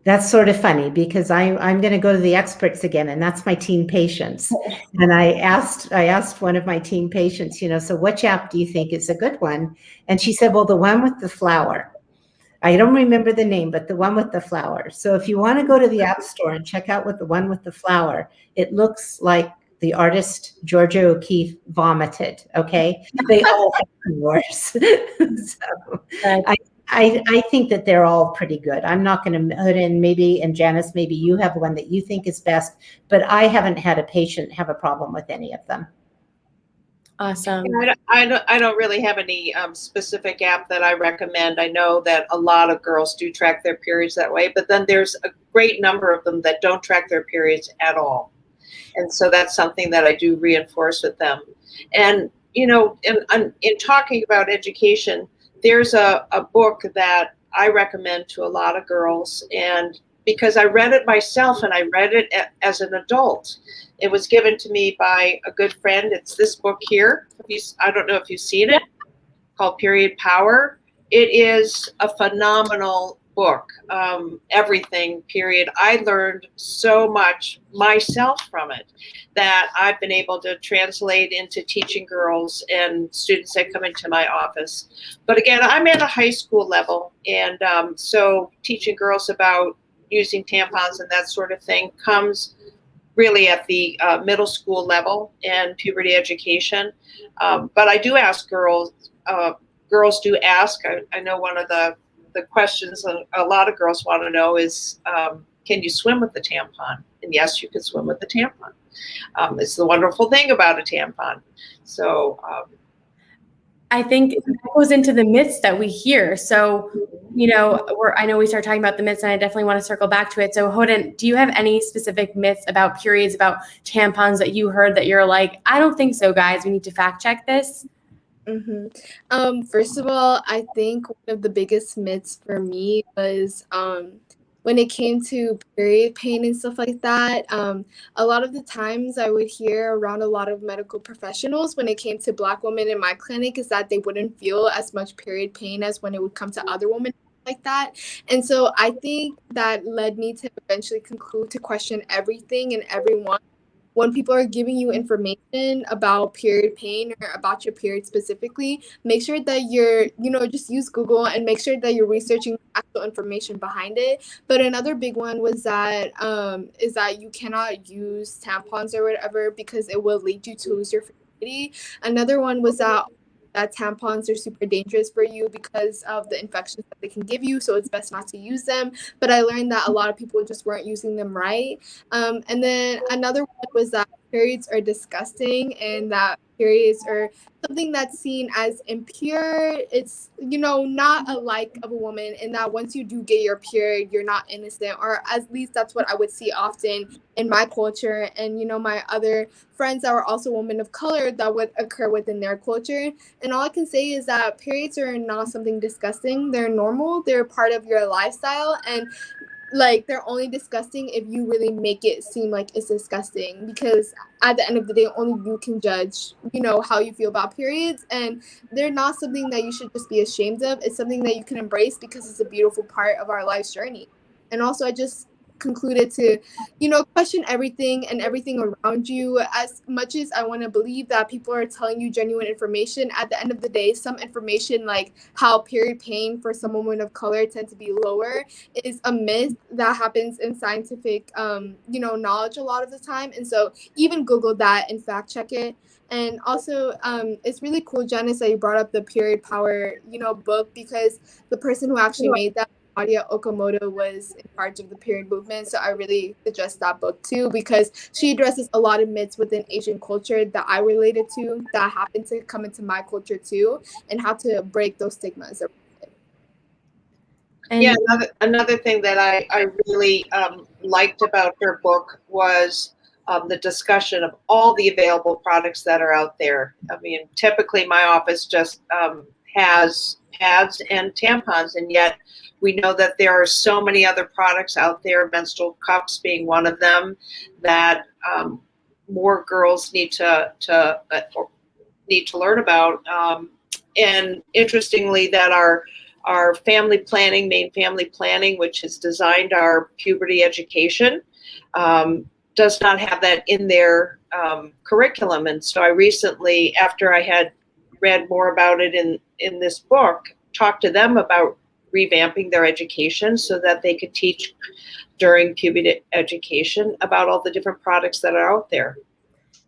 S9: That's sort of funny because I'm going to go to the experts again, and that's my teen patients. And I asked one of my teen patients, so which app do you think is a good one? And she said, well, the one with the flower. I don't remember the name, but the one with the flower. So if you want to go to the app store and check out the one with the flower, it looks like the artist Georgia O'Keeffe vomited. Okay, they all have worse. So I think that they're all pretty good. I'm not going to put in and Janis, maybe you have one that you think is best, but I haven't had a patient have a problem with any of them.
S8: Awesome.
S10: I don't really have any specific app that I recommend. I know that a lot of girls do track their periods that way, but then there's a great number of them that don't track their periods at all. And so that's something that I do reinforce with them. And, in talking about education, there's a book that I recommend to a lot of girls, and because I read it myself and I read it as an adult. It was given to me by a good friend. It's this book here. I don't know if you've seen it, called Period Power. It is a phenomenal book. Everything, period. I learned so much myself from it that I've been able to translate into teaching girls and students that come into my office. But again, I'm at a high school level, and so teaching girls about using tampons and that sort of thing comes really at the middle school level and puberty education. But I do ask girls do ask. I know one of the questions a lot of girls want to know is, can you swim with the tampon? And yes, you can swim with the tampon. It's the wonderful thing about a tampon. So
S8: I think that goes into the myths that we hear. So, I know we started talking about the myths, and I definitely want to circle back to it. So, Hodan, do you have any specific myths about periods, about tampons that you heard that you're like, I don't think so, guys. We need to fact check this?
S11: First of all, I think one of the biggest myths for me was when it came to period pain and stuff like that. A lot of the times I would hear around a lot of medical professionals when it came to Black women in my clinic is that they wouldn't feel as much period pain as when it would come to other women like that. And so I think that led me to eventually conclude to question everything and everyone. When people are giving you information about period pain or about your period specifically, make sure that you're, just use Google and make sure that you're researching actual information behind it. But another big one was that is that you cannot use tampons or whatever because it will lead you to lose your fertility. Another one was that that tampons are super dangerous for you because of the infections that they can give you, so it's best not to use them. But I learned that a lot of people just weren't using them right. And then another one was that periods are disgusting and that periods are something that's seen as impure. It's, not a like of a woman, and that once you do get your period, you're not innocent, or at least that's what I would see often in my culture and, my other friends that were also women of color, that would occur within their culture. And all I can say is that periods are not something disgusting. They're normal. They're part of your lifestyle. And they're only disgusting if you really make it seem like it's disgusting, because at the end of the day, only you can judge, how you feel about periods. And they're not something that you should just be ashamed of. It's something that you can embrace because it's a beautiful part of our life's journey. And also, I just concluded to, question everything and everything around you. As much as I want to believe that people are telling you genuine information, at the end of the day, some information like how period pain for some women of color tend to be lower is a myth that happens in scientific, knowledge a lot of the time. And so even Google that and fact check it. And also, it's really cool, Janis, that you brought up the Period Power, book, because the person who actually made that, Nadia Okamoto, was in charge of the period movement. So I really suggest that book too, because she addresses a lot of myths within Asian culture that I related to, that happened to come into my culture too, and how to break those stigmas.
S10: And yeah, another thing that I really liked about her book was the discussion of all the available products that are out there. I mean, typically my office just has pads and tampons, and yet we know that there are so many other products out there, menstrual cups being one of them, that more girls need to learn about. And interestingly, that our family planning, Maine Family Planning, which has designed our puberty education, does not have that in their curriculum. And so I recently, after I had read more about it in this book, talked to them about revamping their education so that they could teach during puberty education about all the different products that are out there.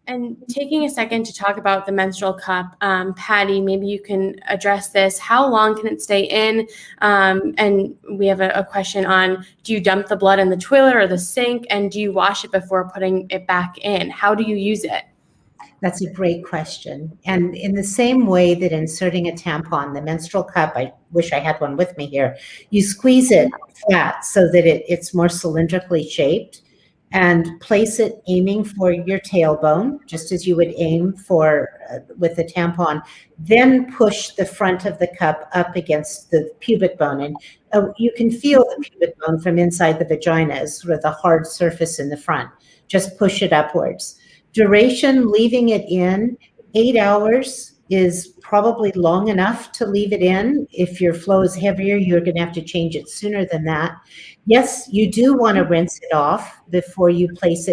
S8: And taking a second to talk about the menstrual cup, Patty, maybe you can address this. How long can it stay in? And we have a question on, do you dump the blood in the toilet or the sink? And do you wash it before putting it back in? How do you use it?
S9: That's a great question. And in the same way that inserting a tampon, the menstrual cup, I wish I had one with me here, you squeeze it flat so that it's more cylindrically shaped, and place it aiming for your tailbone, just as you would aim for with the tampon. Then push the front of the cup up against the pubic bone. And you can feel the pubic bone from inside the vagina as sort of the hard surface in the front. Just push it upwards. Duration, leaving it in 8 hours is probably long enough to leave it in. If your flow is heavier, you're going to have to change it sooner than that. Yes, you do want to rinse it off before you replace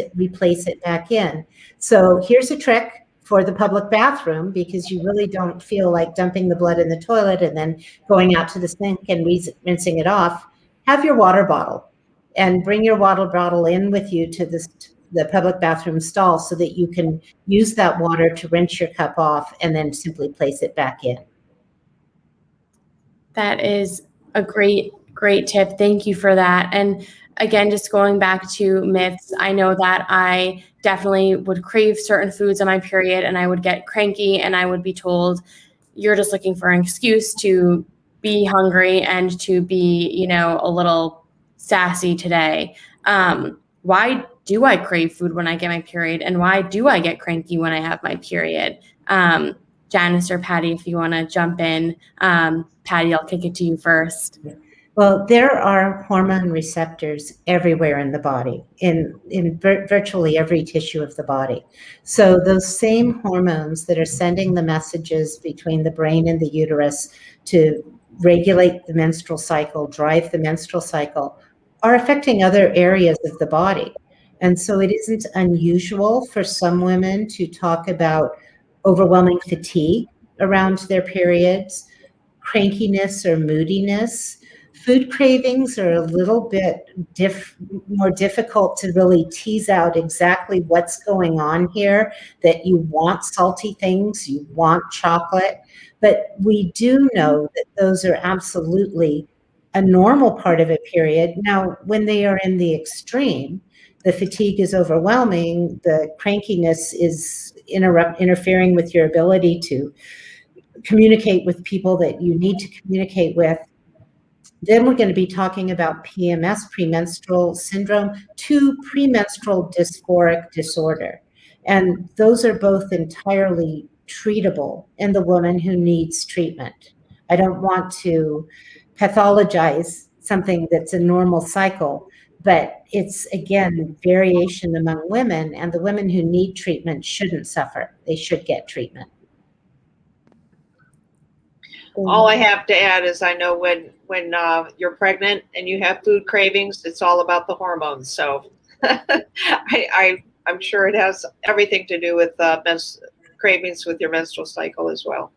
S9: it back in. So here's a trick for the public bathroom, because you really don't feel like dumping the blood in the toilet and then going out to the sink and rinsing it off. Have your water bottle and bring your water bottle in with you to the public bathroom stall so that you can use that water to rinse your cup off and then simply place it back in.
S8: That is a great tip. Thank you for that. And again, just going back to myths, I know that I definitely would crave certain foods on my period, and I would get cranky, and I would be told, you're just looking for an excuse to be hungry and to be, a little sassy today. Why do I crave food when I get my period? And why do I get cranky when I have my period? Janis or Patty, if you want to jump in. Patty, I'll kick it to you first.
S9: Well, there are hormone receptors everywhere in the body, in virtually every tissue of the body. So those same hormones that are sending the messages between the brain and the uterus to regulate the menstrual cycle, drive the menstrual cycle, are affecting other areas of the body. And so it isn't unusual for some women to talk about overwhelming fatigue around their periods, crankiness or moodiness, Food cravings are a little bit more difficult to really tease out exactly what's going on here, that you want salty things, you want chocolate, but we do know that those are absolutely a normal part of a period. Now, when they are in the extreme, the fatigue is overwhelming, the crankiness is interfering with your ability to communicate with people that you need to communicate with. Then we're going to be talking about PMS, premenstrual syndrome, to premenstrual dysphoric disorder. And those are both entirely treatable in the woman who needs treatment. I don't want to pathologize something that's a normal cycle, but it's, again, variation among women, and the women who need treatment shouldn't suffer. They should get treatment.
S10: All I have to add is I know when you're pregnant and you have food cravings, it's all about the hormones. So I'm sure it has everything to do with cravings with your menstrual cycle as well.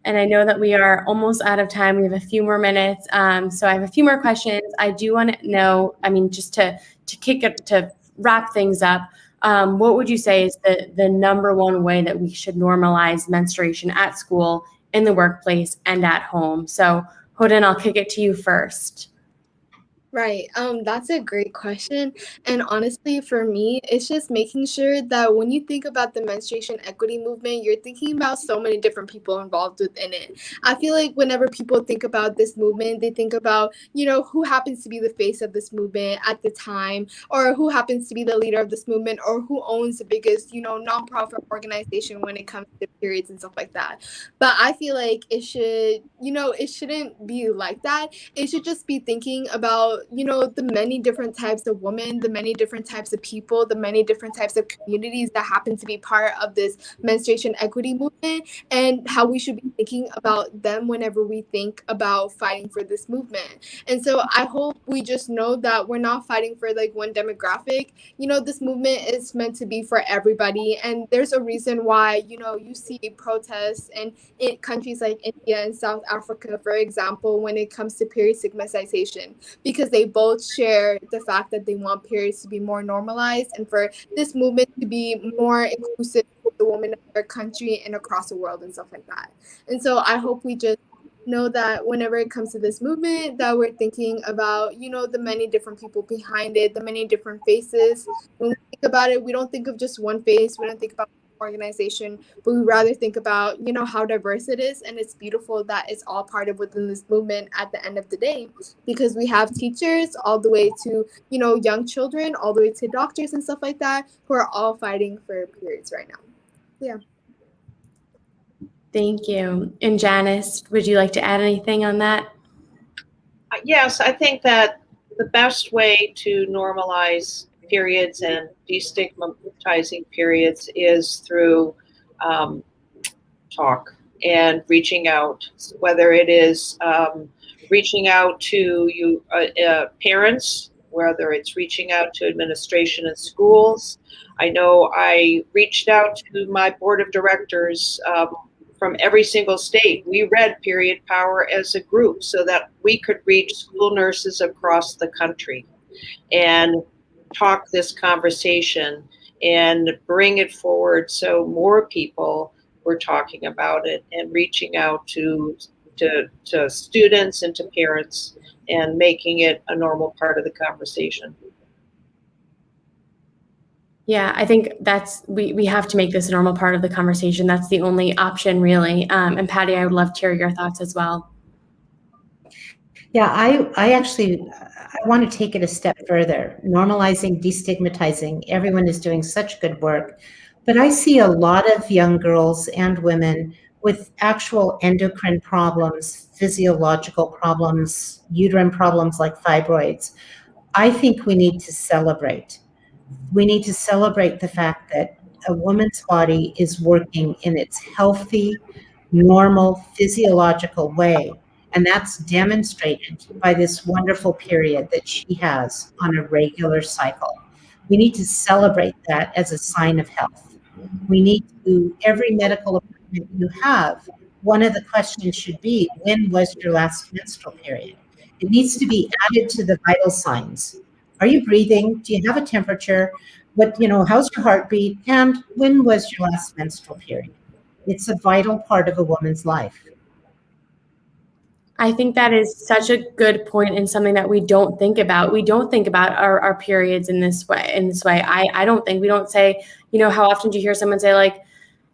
S8: And I know that we are almost out of time. We have a few more minutes. So I have a few more questions. I do want to know, just to wrap things up, what would you say is the number one way that we should normalize menstruation at school, in the workplace, and at home? So Hodan, I'll kick it to you first.
S11: Right. That's a great question. And honestly, for me, it's just making sure that when you think about the menstruation equity movement, you're thinking about so many different people involved within it. I feel like whenever people think about this movement, they think about, who happens to be the face of this movement at the time, or who happens to be the leader of this movement, or who owns the biggest, nonprofit organization when it comes to periods and stuff like that. But I feel like it should, it shouldn't be like that. It should just be thinking about, the many different types of women, the many different types of people, the many different types of communities that happen to be part of this menstruation equity movement, and how we should be thinking about them whenever we think about fighting for this movement. And so I hope we just know that we're not fighting for like one demographic. This movement is meant to be for everybody. And there's a reason why, you see protests in countries like India and South Africa, for example, when it comes to period stigmatization, because they both share the fact that they want periods to be more normalized and for this movement to be more inclusive for the women of their country and across the world and stuff like that. And so I hope we just know that whenever it comes to this movement, that we're thinking about, the many different people behind it, the many different faces. When we think about it, we don't think of just one face. We don't think about organization, but we rather think about how diverse it is, and it's beautiful that it's all part of within this movement at the end of the day, because we have teachers all the way to young children, all the way to doctors and stuff like that, who are all fighting for periods right now. Yeah.
S8: Thank you. And Janis, would you like to add anything on that?
S10: Yes, I think that the best way to normalize periods and destigmatizing periods is through talk and reaching out, whether it is reaching out to you parents, whether it's reaching out to administration in schools. I know I reached out to my board of directors from every single state. We read Period Power as a group so that we could reach school nurses across the country and talk this conversation and bring it forward so more people were talking about it and reaching out to students and to parents and making it a normal part of the conversation.
S8: Yeah, I think we have to make this a normal part of the conversation. That's the only option, really. And Patty, I would love to hear your thoughts as well.
S9: Yeah, I want to take it a step further. Normalizing, destigmatizing, everyone is doing such good work. But I see a lot of young girls and women with actual endocrine problems, physiological problems, uterine problems like fibroids. I think we need to celebrate. We need to celebrate the fact that a woman's body is working in its healthy, normal, physiological way. And that's demonstrated by this wonderful period that she has on a regular cycle. We need to celebrate that as a sign of health. We need to, every medical appointment you have, one of the questions should be, when was your last menstrual period? It needs to be added to the vital signs. Are you breathing? Do you have a temperature? How's your heartbeat? And when was your last menstrual period? It's a vital part of a woman's life.
S8: I think that is such a good point and something that we don't think about. We don't think about our periods in this way. I don't think we don't say, how often do you hear someone say like,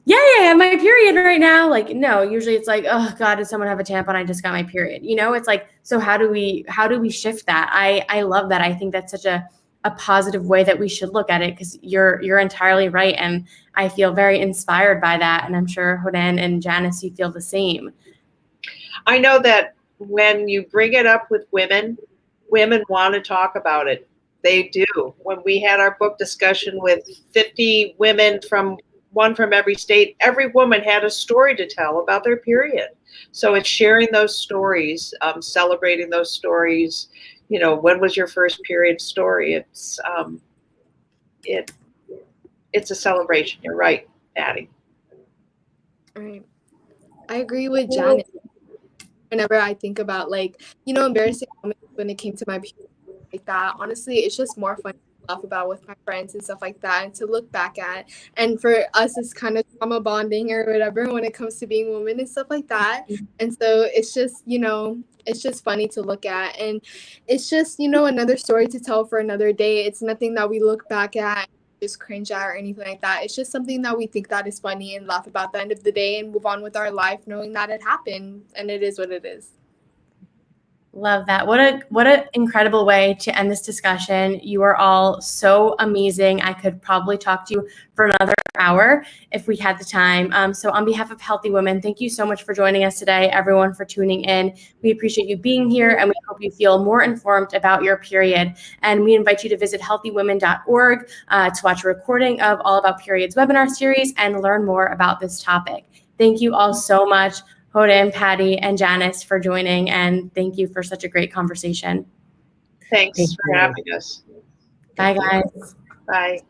S8: yeah, I have my period right now. Like, no, usually it's like, oh God, did someone have a tampon? I just got my period. It's like, so how do we shift that? I love that. I think that's such a positive way that we should look at it, because you're entirely right. And I feel very inspired by that. And I'm sure Hodan and Janis, you feel the same.
S10: I know that when you bring it up with women want to talk about it. They do. When we had our book discussion with 50 women from every state, every woman had a story to tell about their period. So it's sharing those stories, celebrating those stories. When was your first period story? It's a celebration. You're right, Addie.
S11: Right. I agree with Janet. Whenever I think about embarrassing moments when it came to my period like that, honestly, it's just more fun to laugh about with my friends and stuff like that, and to look back at. And for us, it's kind of trauma bonding or whatever when it comes to being women and stuff like that. And so it's just, it's just funny to look at. And it's just, another story to tell for another day. It's nothing that we look back at just cringe at or anything like that. It's just something that we think that is funny and laugh about at the end of the day and move on with our life knowing that it happened and it is what it is.
S8: Love that. What an incredible way to end this discussion. You are all so amazing. I could probably talk to you for another hour if we had the time. So on behalf of Healthy Women, thank you so much for joining us today, everyone, for tuning in. We appreciate you being here, and we hope you feel more informed about your period. And we invite you to visit healthywomen.org to watch a recording of All About Periods webinar series and learn more about this topic. Thank you all so much, Hodan, Patty, and Janis, for joining, and thank you for such a great conversation.
S10: Thanks for having us.
S8: Bye, guys.
S10: Bye.